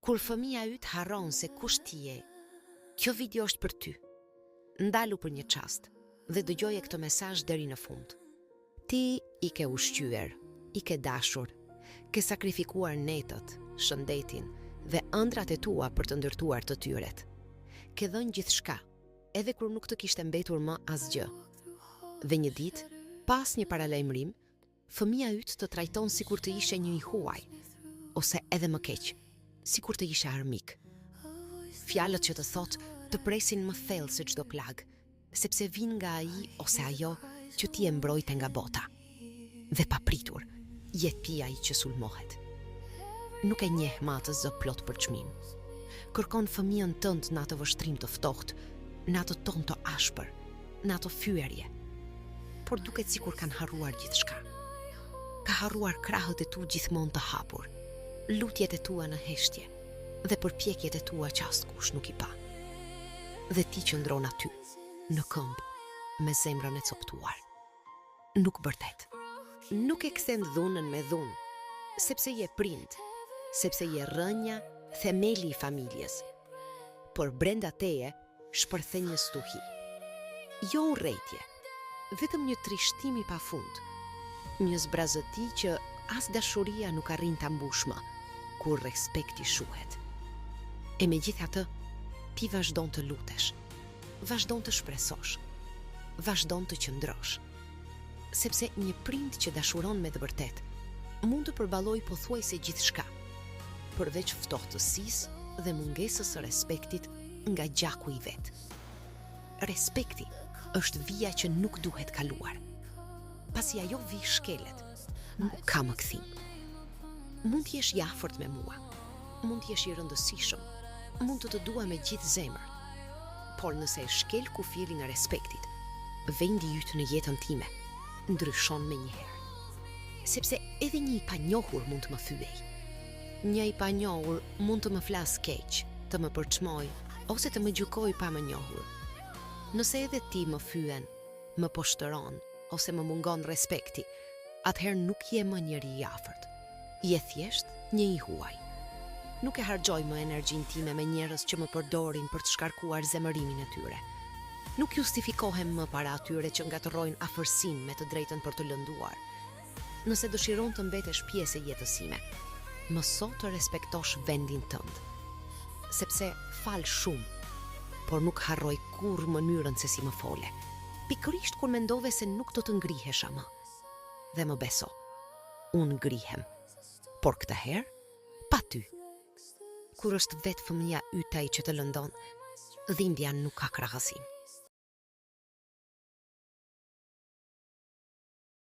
Kur fëmia yt harron se kush ti je, kjo video është për ty. Ndalu për një çast dhe dëgjoje këtë mesazh deri në fund. Ti i ke ushqyer, i ke dashur, ke sakrifikuar netët, shëndetin dhe ëndrat e tua për të ndërtuar të tyret. Ke dhënë gjithçka, edhe kur nuk të kishte mbetur më asgjë. Dhe një ditë, pas një paralajmërim, fëmia yt të trajton sikur të ishe një i huaj, ose edhe më keq, sikur të ishe armik. Fjalët që të thot të presin më thellë se çdo plag, sepse vin nga ai ose ajo që ti e mbrojte nga bota. Dhe papritur, jet pia ai që sulmohet. Nuk e njeh më atë zë plot për çmim. Kërkon fëmijën tënd në atë vështrim të ftohtë, në atë ton të ashpër, në atë fyerje. Por duket sikur kanë harruar gjithçka. Ka harruar krahët e tu gjithmonë të hapur, lutjet e tua në heshtje dhe përpjekjet e tua që askush nuk i pa. Dhe ti qëndron aty, në këmbë, me zemrën e coptuar. Nuk vërtet. Nuk e kthen dhunën me dhunë, sepse je prind, sepse je rrënja, themeli i familjes. Por brenda teje shpërthen një stuhi. Jo urrejtje, vetëm një trishtim i pafund, një zbrazëti që as dashuria nuk arrin ta mbush më, kur respekti shuhet. E megjithatë, ti vazhdon të lutesh, vazhdon të shpresosh, vazhdon të qëndrosh. Sepse një prind që dashuron me të vërtet mund të përballojë pothuajse gjithçka, përveç ftohtësisë dhe mungesës së respektit nga gjaku i vet. Respekti është vija që nuk duhet kaluar. Pasi ajo vi shkelet, nuk ka më kthim. Mund t'jesh i afërt me mua, mund t'jesh i rëndësishëm, mund të dua me gjithë zemër. Por nëse e shkel kufirin e respektit, vendi yt në jetën time ndryshon menjëherë. Sepse edhe një i panjohur mund të më thyej. Një i panjohur mund të më flas keq, të më përçmoj, ose të më gjykoj pa më njohur. Nëse edhe ti më fyen, më poshtëron, ose më mungon respekti, atëherë nuk je më njeri i afërt. Je thjesht një i huaj. Nuk e harxoj më energjinë time me njerëz që më përdorin për të shkarkuar zemërimin e tyre. Nuk justifikohem më para atyre që ngatërrojnë afërsinë me të drejtën për të lënduar. Nëse dëshiron të mbetesh pjesë e jetës sime, mëso të respektosh vendin tënd. Sepse fal shumë, por nuk harroj kurrë mënyrën se si më fole. Pikërisht kur mendove se nuk do të ngrihesh më. Dhe më beso, unë ngrihem. Por këtë herë, pa ty. Kur është vetë fëmia yt ai që të lëndon, dhimbja nuk ka krahësim.